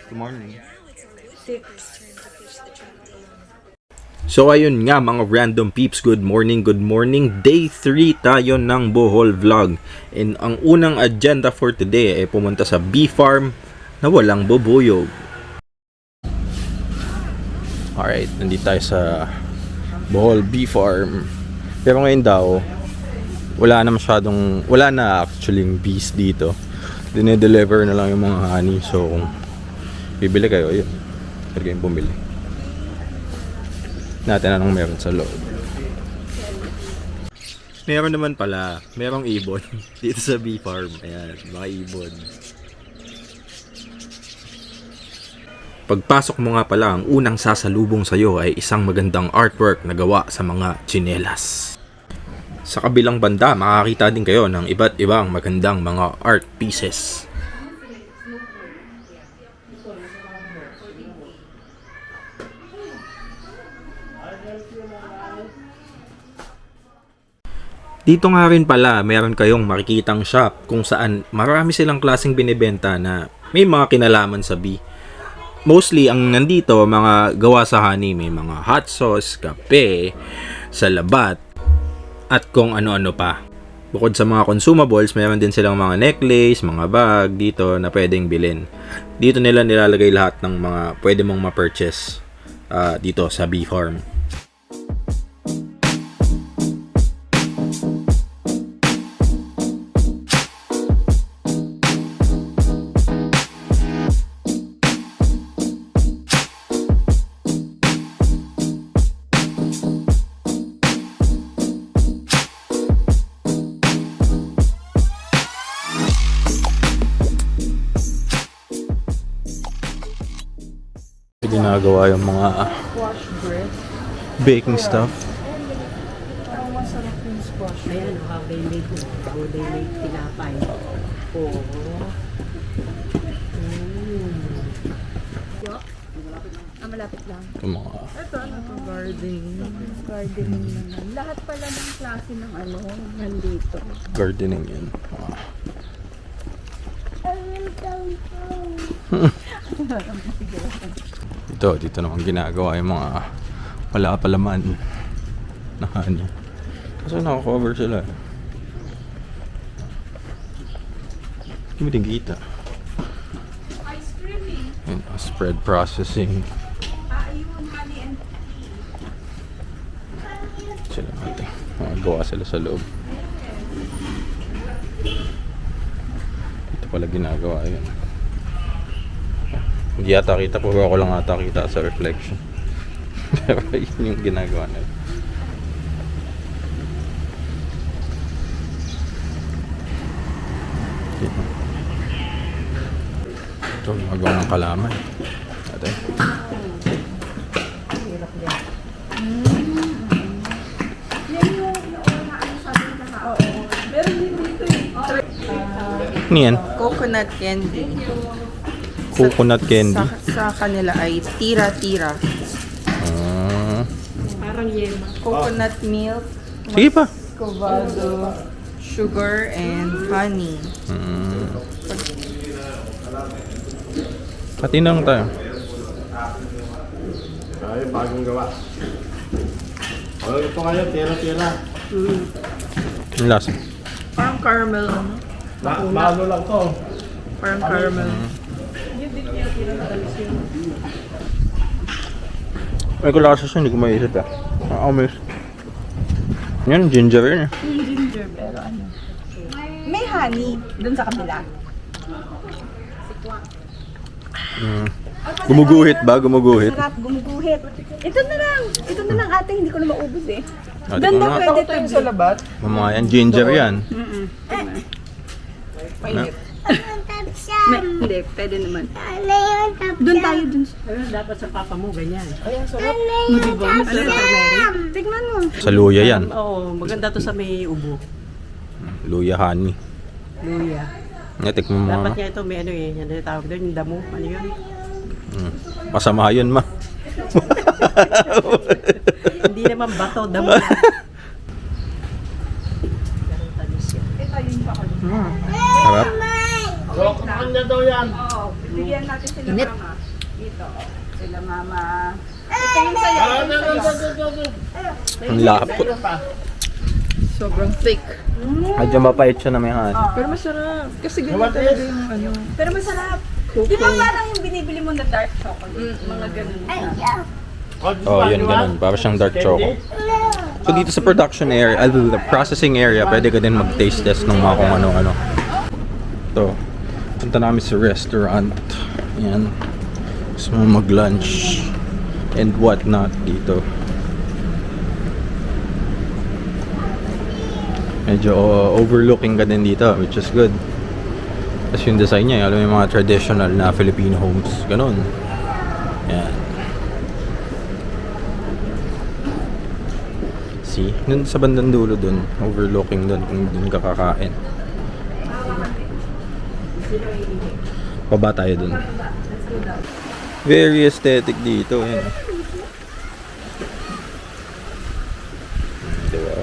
Good morning. 6. So ayun nga mga random peeps, good morning, good morning. Day 3 tayo ng Bohol vlog. And ang unang agenda for today ay pumunta sa bee farm na walang bubuyog. Alright, nandito tayo sa Bohol bee farm. Pero ngayon daw, wala na actually bees dito. Dine-deliver na lang yung mga honey. So kung bibili kayo, yun. Pwede kayong bumili. Natin anong meron sa loob. Meron naman pala, merong ibon dito sa bee farm. Ayan, mga ibon. Pagpasok mo nga pala, ang unang sasalubong sa'yo ay isang magandang artwork na gawa sa mga tsinelas. Sa kabilang banda, makakita din kayo ng iba't ibang magandang mga art pieces. Dito nga rin pala, meron kayong makikitang shop kung saan marami silang klaseng binibenta na may mga kinalaman sa bee. Mostly, ang nandito, mga gawa sa honey, may mga hot sauce, kape, salabat, at kung ano-ano pa. Bukod sa mga consumables, meron din silang mga necklace, mga bag dito na pwedeng bilhin. Dito nila nilalagay lahat ng mga pwede mong ma-purchase dito sa bee farm. Ginagawa yung mga Squash bread. baking stuff. Ang masarap yung squash bread. Ayan, how they make tinapay. Oo. Malapit lang. Yung mga Ito, ano to? Gardening. Gardening naman. Lahat pala ng klase ng ano, nandito. gardening yan. Dito naman ginagawa yung mga wala palaman na honey. Kasi naka-cover sila. Hindi mo din kita. Ice cream eh. Yun, spread processing. Ayun, honey and Sila natin. Gawa sila sa loob. Ito pala ginagawa yun. Hindi yata kita, puro ako lang ata kita sa reflection. Pero yun yung ginagawa nila. Ito, magawa ng kalaman. Ate. Niyan, coconut candy. coconut candy. Sa kanila ay tira-tira. Ah, Parang yema. Coconut milk, sige pa. covado, sugar, and honey. Patinang tayo. Ay, bagong gawa. Ano po kayo? Tira-tira. Ang lasa. Parang caramel, ano? Malo lang to. Parang caramel. May kulasa siya, hindi ko maisip eh. Miss. Yan, ginger yun eh. Ginger, pero ano? May honey dun sa kabila. Gumuguhit ba? Gumuguhit? Sarap, gumuguhit. Ito na lang ate, hindi ko na maubos eh. Ate, Ganda mga, pwede to sa labat. mga yan, ginger yan. Painit. Hindi, pwede naman. Doon tayo dun. Pero dapat sa papa mo, ganyan. Ayan, sarap. Diba? Masarap sa Mary. Tignan mo. Sa luya yan. Oo, maganda to sa may ubo. Luya honey. Luya. Tikman mo Dapat nga. nga ito may ano eh, yan yung tawag doon, yung damo. Ano yun? Masama yun ma. Hindi naman bato, damo yan. Ganun tanis yan. Harap. So, kanya daw yan. Oo, bigyan natin sila Init. mama. Dito, sila mama. Ito yung sa'yo, ito yung sa'yo. Ang lapot. Sobrang thick. Medyo mapait siya na may honey. Pero masarap. Kasi ganyan talaga yung ano. Pero masarap. Di ba parang yung binibili mo na dark chocolate? Mga ganun. Oh, yun ganun. Para siyang dark choco. So dito sa production area, the processing area, pwede ka din mag-taste test ng mga kung ano-ano. Ito. Punta namin sa restaurant. Yan. Gusto mo mag-lunch and what not dito. Medyo overlooking ka din dito, which is good. Tapos yung design niya, alam mo yung mga traditional na Filipino homes. Ganon. Yan. See? Dun sa bandang dulo dun, overlooking dun kung dun ka kakain. Baba tayo dun. Very aesthetic dito. Yan. Diba?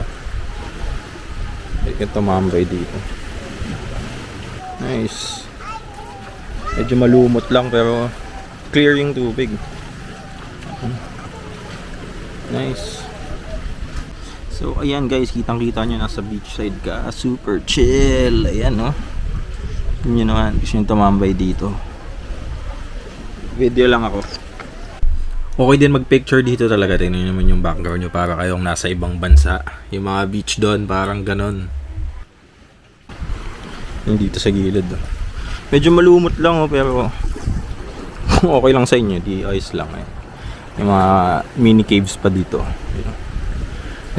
Hindi ka tumambay dito. Nice. Medyo malumot lang pero clear yung tubig. Nice. So ayan guys, kitang-kita nyo nasa beachside ka. Super chill. Ayan no. Yun nyo naman, gusto nyo tumambay dito. Video lang ako. Okay din mag-picture dito talaga. Tingnan nyo naman yung background nyo para kayong nasa ibang bansa. Yung mga beach doon, parang ganon. Yung dito sa gilid. Medyo malumot lang pero okay lang sa inyo. Di ayos lang eh. Yung mga mini caves pa dito.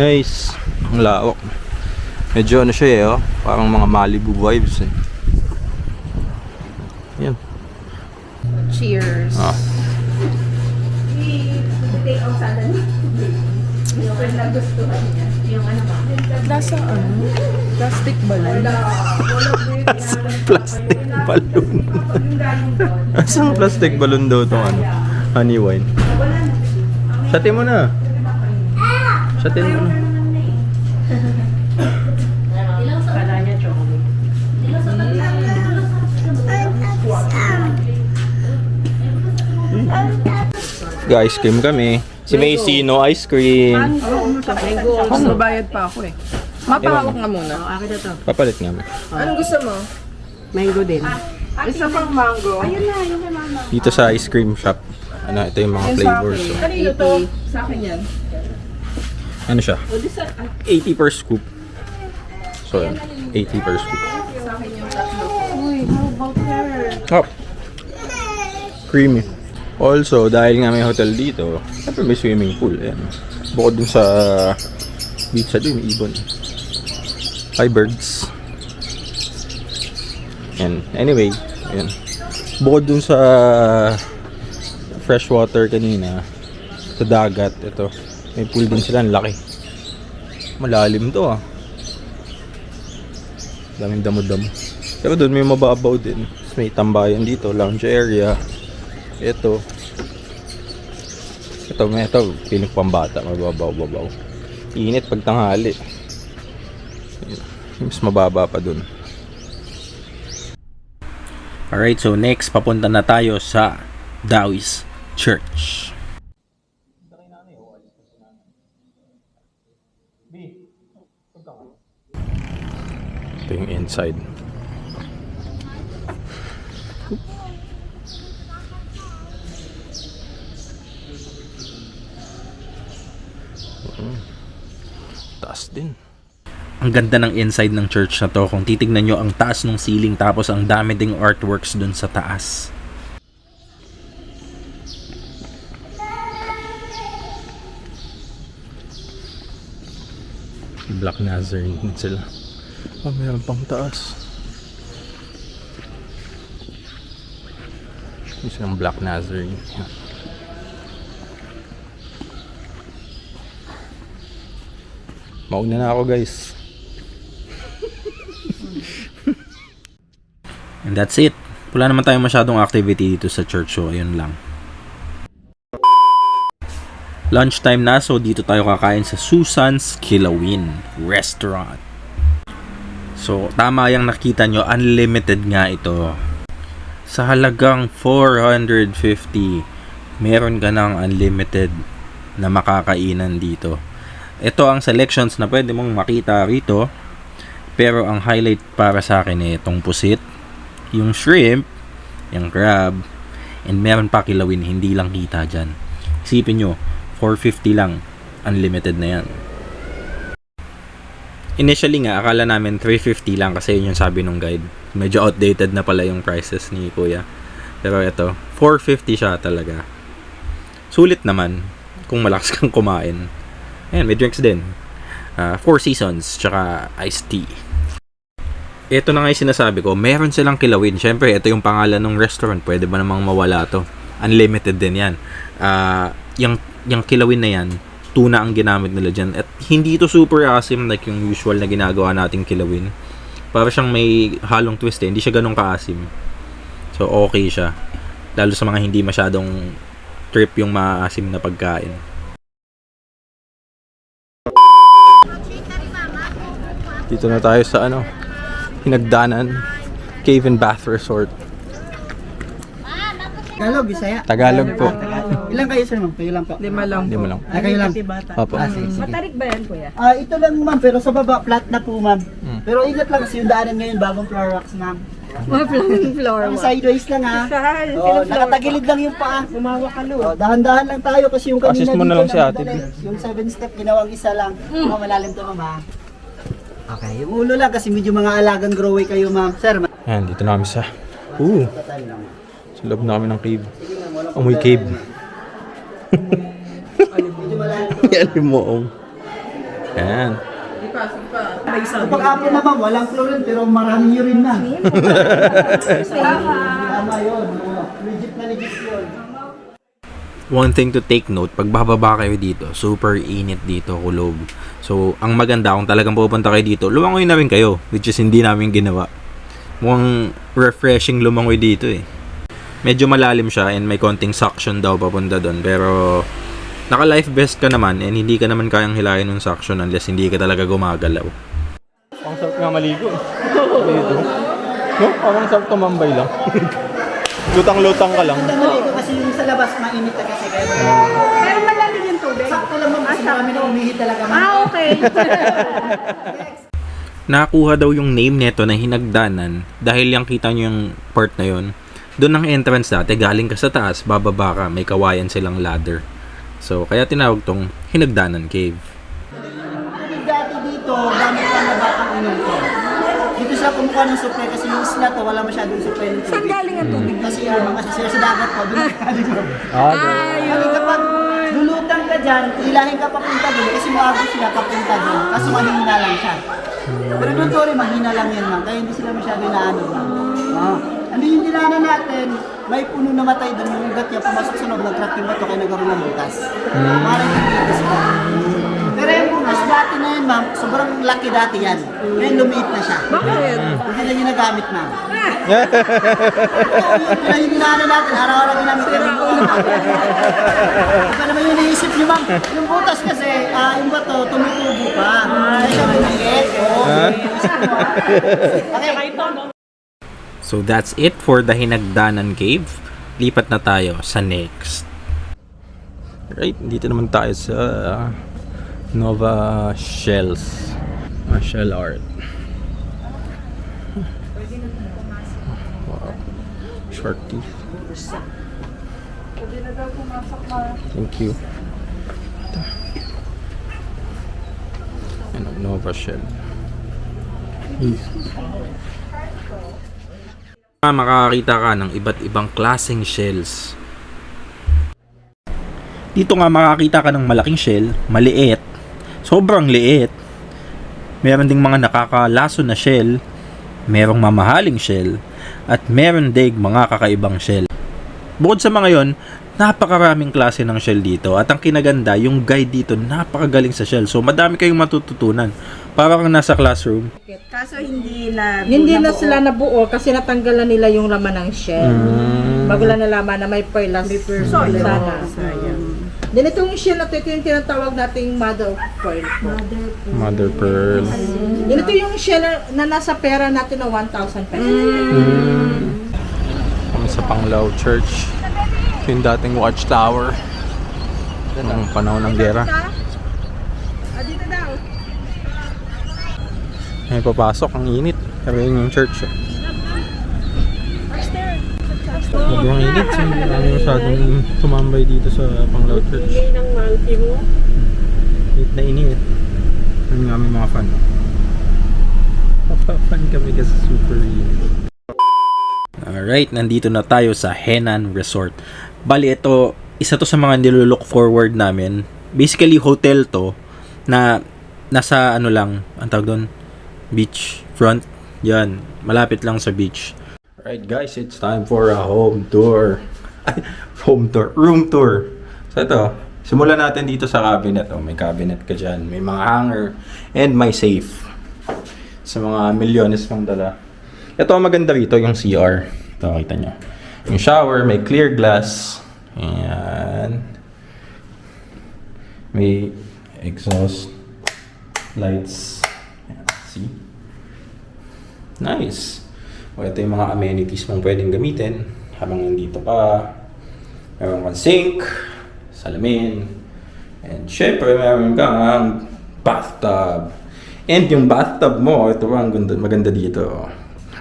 Nice. Ang lawak. Medyo ano siya eh, oh. Parang mga Malibu vibes eh. Yan. Cheers. Ah. Take out sana niya. Yung nagustuhan niya. Yung ano ba? Nasa ano? Plastic balon. Plastic balloon. Asang plastic balloon daw itong ano? Honey wine. Shatin mo na. Shatin mo na. Kala niya chocolate. Ice cream kami. Si Macy, no ice cream. Mango. Magbabayad pa ako eh. Mapahawak nga muna. Akin na to. Papalit nga mo. Anong gusto mo? Mango din. Isa pang mango. Ayun na, yung kay mama. Dito sa ice cream shop. Ano, ito yung mga flavors. So, Kanino to? Sa akin yan. ano siya? 80 per scoop. So, yan. 80 per scoop. Uy, how about her? Oh. Creamy. Also, dahil nga may hotel dito, syempre may swimming pool. Ayan. Bukod dun sa beach sa doon, may ibon. Hi birds. Yan. Anyway, ayan. Bukod dun sa freshwater kanina, sa dagat, ito. May pool din sila, ang laki. Malalim to ah. Daming damo-damo. Pero doon may mababaw din. May tambayan dito, lounge area. Ito, piling pambata, mababaw-babaw. Init pag tanghali. Mas mababa pa dun. Alright, so next, papunta na tayo sa Taoist Church. Ito yung inside. Taas din. Ang ganda ng inside ng church na to. Kung titignan nyo ang taas ng ceiling, tapos ang dami ding artworks dun sa taas. Black Nazarene sila. Oh, mayroon pang taas. Isa ang Black Nazarene. Mauna na ako guys. And that's it. Wala naman tayong masyadong activity dito sa church, so ayun lang. Lunchtime na, so dito tayo kakain sa Susan's Kilawin Restaurant. So tama yung nakita nyo, unlimited nga ito. Sa halagang 450, meron ka ng unlimited na makakainan dito. Ito ang selections na pwede mong makita rito. Pero ang highlight para sa akin ay itong pusit, yung shrimp, yung crab, and meron pa kilawin, hindi lang kita dyan. Isipin nyo, 450 lang, unlimited na yan. Initially nga, akala namin 350 lang kasi yun yung sabi nung guide. Medyo outdated na pala yung prices ni Kuya. Pero ito, 450 siya talaga. Sulit naman kung malakas kang kumain. Ayan, may drinks din. Four Seasons, tsaka iced tea. Ito na nga yung sinasabi ko, meron silang kilawin. Siyempre, ito yung pangalan ng restaurant. Pwede ba namang mawala to? Unlimited din yan. Yung kilawin na yan, tuna ang ginamit nila dyan. At hindi ito super asim like yung usual na ginagawa nating kilawin. Para siyang may halong twist eh. Hindi siya ganun kaasim. So, okay siya. Lalo sa mga hindi masyadong trip yung maasim na pagkain. Dito na tayo sa Hinagdanan Cave and Bath Resort. Tagalog, Bisaya. Tagalog po. Ilan kayo, sir, ma'am? Kayo lang po. 5 lang Hindi po. mo lang. Kayo lang. Opo. Sige, sige. Matarik ba yan, kuya? Ito lang, ma'am, pero sa baba, flat na po, ma'am. Pero ingat lang kasi yung daanan ngayon, bagong floor wax, ma'am. Floor Ang sideways lang, ha. Saan? Nakatagilid lang yung paa. Gumawa ka, Lu. Dahan-dahan lang tayo kasi yung kanina Assist mo na lang si ate, Yung 7-step, ginawang isa lang. Malalim to, ma'am, ha. Okay, yung ulo lang kasi medyo mga alagang groway kayo, ma'am. Sir, ma'am. Ayan, dito na kami sa sa loob na kami ng cave. Amoy cave. Alimoong. Ayan. Kapag apple na, ma'am, walang chlorine pero maraming urine na. Tama yun. Legit na legit yun. One thing to take note, pag bababa kayo dito, super init dito, kulog. So, ang maganda kung talagang pupunta kayo dito, lumangoy na rin kayo, which is hindi namin ginawa. Mukhang refreshing lumangoy dito eh. Medyo malalim siya and may konting suction daw papunta doon. Pero, naka-life vest ka naman and hindi ka naman kayang hilahin ng suction unless hindi ka talaga gumagalaw. Ang sarap nga maligo eh. Dito. No? Parang sarap tumambay lang. Lutang-lutang ka lang. Maligo kasi yung sa labas mainit na kasi kaya. Pero malalim yung tubig. Sakto lang, ma'am, kasi marami na umihit talaga, ma'am. Okay. Nakakuha daw yung name neto na Hinagdanan dahil yung kita nyo yung part na yun. Doon ang entrance dati, galing ka sa taas, bababa ka, may kawayan silang ladder. So, kaya tinawag tong Hinagdanan Cave. Dati dito, gamit lang na batang inom ko. Dito sila kumukuha ng supply kasi yung isla to, wala masyadong supply ng Saan tubig. galing ang tubig? Kasi kasi sila sa dagat po, doon galing mo. Kasi kapag lulutang ka dyan, ilahin ka papunta doon kasi maagos sila papunta doon. Kaso mahina lang siya. Pero don't worry, mahina lang yan, ma'am. Kaya hindi sila masyado inaano, ma'am. Ano yung dinaanan natin, may puno na matay doon, yung ugat niya pumasok sa loob, nag-crack yung bato kaya nagkaroon ng butas. Parang yung butas pa. Pero yung butas dati na yun, ma'am, sobrang laki dati yan. Ngayon lumiit na siya. Bakit? Hindi na yung nagamit, ma'am. Yung dinaanan natin, araw-araw ginamit yung butas. Iba naman yung naisip niyo, ma'am. Yung butas kasi, yung bato, tumutubo pa. Kaya siya lumiit. Okay. So that's it for the Hinagdanan Cave. Lipat na tayo sa next. Right, dito naman tayo sa Nova Shells. Shell art. Wow. Shark teeth. Thank you. Ano, Nova Shell. Makakakita ka ng iba't ibang klaseng shells. Dito nga makakita ka ng malaking shell, maliit, sobrang liit. Meron ding mga nakakalaso na shell, merong mamahaling shell, at meron ding mga kakaibang shell. Bukod sa mga yon, napakaraming klase ng shell dito. At ang kinaganda, yung guide dito napakagaling sa shell. So madami kayong matututunan. Para kang nasa classroom. Kaso hindi na Sila nabuo kasi natanggalan nila yung laman ng shell. Bago lang nalaman na may pearl sana. Then itong shell na ito yung tinatawag nating mother of pearl. Mother pearl. Then ito yung shell na nasa pera natin na 1,000 pesos. Ang Panglao Church. Ito yung dating watchtower. Noong panahon ng gera. Dito daw. May papasok, ang init. Pero yun yung church. Sobrang init. So, hindi namin masyadong tumambay dito sa Panglao Church. ng monkey mo. Init na init. Ano nga may mga fan. Papafan kami kasi super init. Alright, nandito na tayo sa Henan Resort. Bali, ito, isa to sa mga nilook forward namin. Basically, hotel to na nasa ano lang, ang tawag doon, beach front. Yan, malapit lang sa beach. Alright guys, it's time for a home tour. Room tour. So ito, simulan natin dito sa cabinet. Oh, may cabinet ka dyan, may mga hanger, and may safe. Sa mga milyones mong dala. Ito ang maganda rito, yung CR. Ito, kita nyo. Yung shower, may clear glass. Ayan. May exhaust lights. Ayan, see? Nice. O, ito yung mga amenities mong pwedeng gamitin habang nandito ka. Meron kang sink, salamin, and syempre meron kang bathtub. And yung bathtub mo, ito ang maganda dito.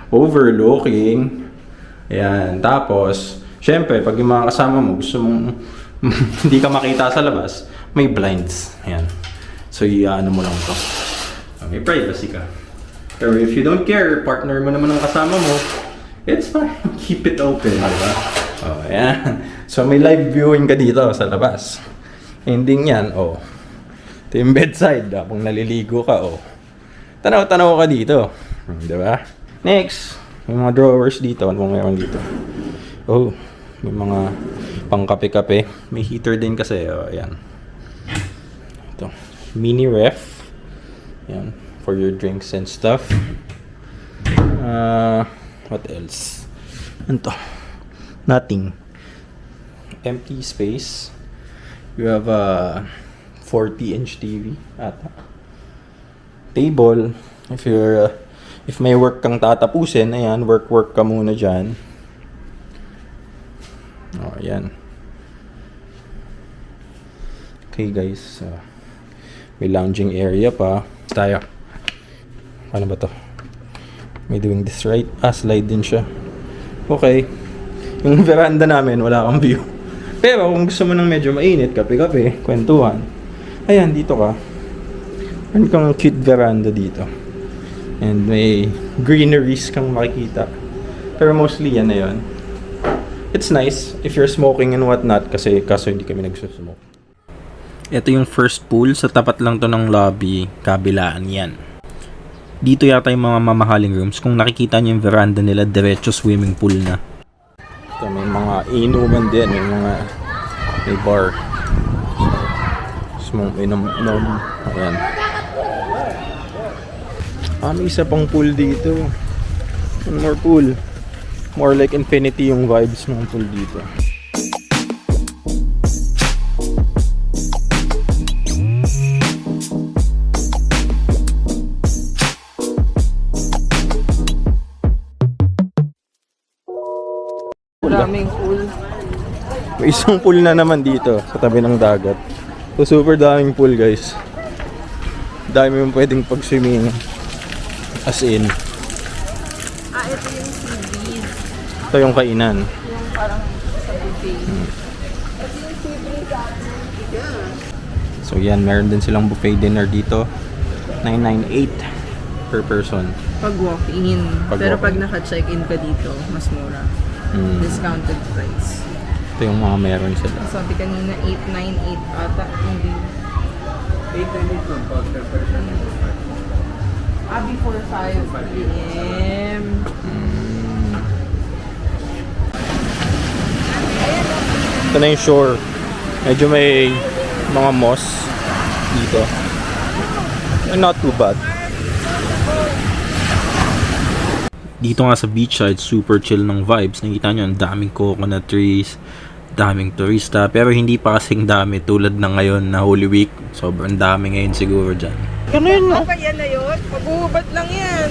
Overlooking. Ayan. Tapos, syempre, pag yung mga kasama mo, gusto mong hindi ka makita sa labas, may blinds. Ayan. So, ano mo lang ito. May privacy ka. Pero if you don't care, partner mo naman ang kasama mo, it's fine. Keep it open, diba? Oh, ayan. So, may live viewing ka dito sa labas. Ending yan, oh. Ito yung bedside, kung naliligo ka, oh. Tanaw-tanaw ka dito. Diba? Next, may mga drawers dito. Ano meron dito? Oh, may mga pangkape-kape. May heater din kasi. Oh, ayan. Ito. Mini ref. Ayan. For your drinks and stuff. What else? Ano to? Nothing. Empty space. You have a 40-inch TV. Ata. Table. If may work kang tatapusin, ayan, work ka muna dyan. Oh, ayan. Okay guys, may lounging area pa. Tayo. Paano ba to? May doing this right? Slide din siya. Okay. Yung veranda namin, wala kang view. Pero kung gusto mo ng medyo mainit, kape-kape, kwentuhan. Ayan, dito ka. Meron kang cute veranda dito. And may greeneries kang makikita. Pero mostly yan na yun. It's nice if you're smoking and whatnot kasi kaso hindi kami nagsusmoke. Ito yung first pool. Sa tapat lang to ng lobby. Kabilaan yan. Dito yata yung mga mamahaling rooms. Kung nakikita nyo yung veranda nila, diretso swimming pool na. Ito may mga inuman din. May bar. Smoke, inom. Ayan. May isa pang pool dito. One more pool. More like infinity yung vibes ng pool dito. Daming pool. May isang pool na naman dito sa tabi ng dagat. So super daming pool guys. Dami yung pwedeng pag-swimming. As in. Ito yung seaweed. Ito yung kainan. Yung parang sa buffet. Ito yung seaweed sa atin. So yan, meron din silang buffet dinner dito. $998 per person. Pag walk-in. Pag Pero walk-in. pag naka-check-in ka dito, mas mura. Discounted price. Ito yung mga meron sila. Sabi kanina, 898 ata. Hindi. 898 per person. Before 5 p.m. Ito na yung shore. Medyo may mga moss dito. Not too bad. Dito nga sa beachside, super chill ng vibes. Nakita nyo, ang daming coconut trees, daming turista, pero hindi pa kasing dami tulad na ngayon na Holy Week. Sobrang dami ngayon siguro dyan. Okay, yan na yun. Pag-uhubad lang yan.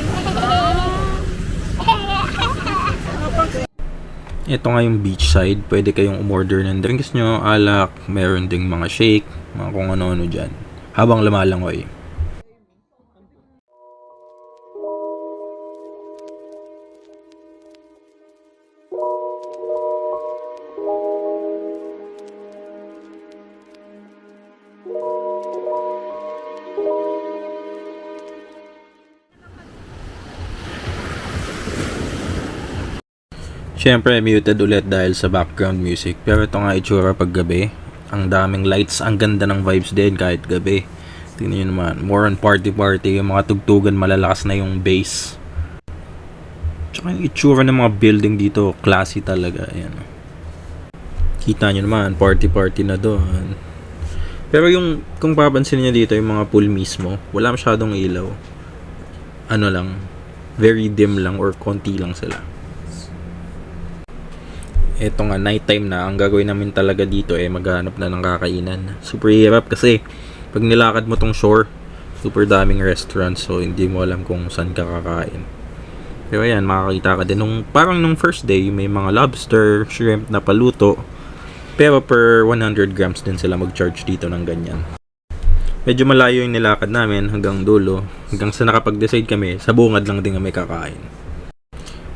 Ito nga yung beachside. Pwede kayong umorder ng drinks nyo, alak, meron ding mga shake, mga kung ano-ano dyan. Habang lumalangoy. Siyempre, muted ulit dahil sa background music. Pero ito nga itsura pag gabi. Ang daming lights, ang ganda ng vibes din kahit gabi. Tingnan nyo naman, more on party-party. Yung mga tugtugan, malalakas na yung bass. Tsaka yung itsura ng mga building dito, classy talaga. Ayan. Kita nyo naman, party-party na doon. Pero yung, kung papansin nyo dito, yung mga pool mismo, wala masyadong ilaw. Ano lang, very dim lang or konti lang sila. Eto nga, nighttime na. Ang gagawin namin talaga dito maghanap na ng kakainan. Super hirap kasi pag nilakad mo tong shore, super daming restaurants, so hindi mo alam kung saan ka kakain. Pero ayan, makakita ka din. Parang nung first day, may mga lobster, shrimp na paluto. Pero per 100 grams din sila mag-charge dito ng ganyan. Medyo malayo yung nilakad namin hanggang dulo. Hanggang sa nakapag-decide kami, sa bungad lang din kami kakain.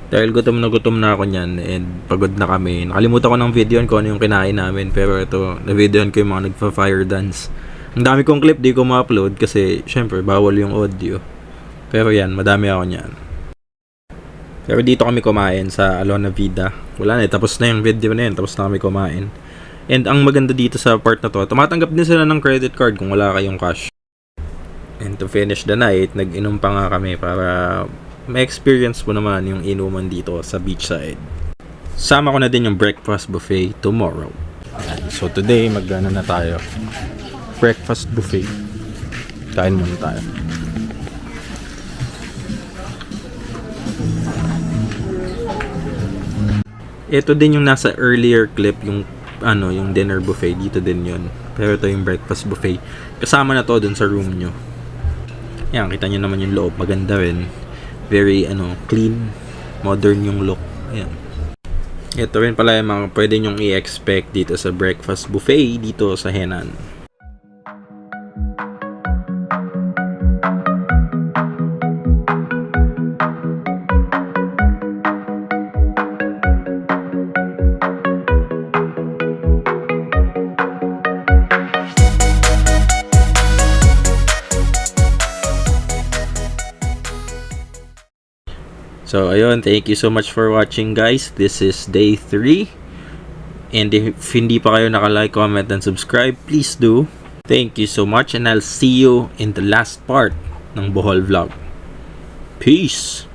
Dahil gutom na ako niyan and pagod na kami. Nakalimutan ko ng videoan kung ano yung kinain namin. Pero ito, na-videoan ko yung mga nagpa-fire dance. Ang dami kong clip, di ko ma-upload kasi syempre bawal yung audio. Pero yan, madami ako niyan. Pero dito kami kumain sa Alona Vida. Wala na, tapos na yung video na yun. Tapos na kami kumain. And ang maganda dito sa part na to, tumatanggap din sila ng credit card kung wala kayong cash. And to finish the night, nag-inom pa nga kami para may experience po naman yung inuman dito sa beachside. Sama ko na din yung breakfast buffet tomorrow. So today, mag-ano na tayo. Breakfast buffet. Kain muna tayo. Ito din yung nasa earlier clip, yung yung dinner buffet. Dito din yun. Pero ito yung breakfast buffet. Kasama na to dun sa room nyo. Yan, kita nyo naman yung loob. Maganda rin. Very clean, modern yung look. Ayan. Ito rin pala yung mga pwede nyong i-expect dito sa breakfast buffet dito sa Henan. So, ayun, thank you so much for watching, guys. This is day 3. And if hindi pa kayo naka-like, comment, and subscribe, please do. Thank you so much and I'll see you in the last part ng Bohol vlog. Peace!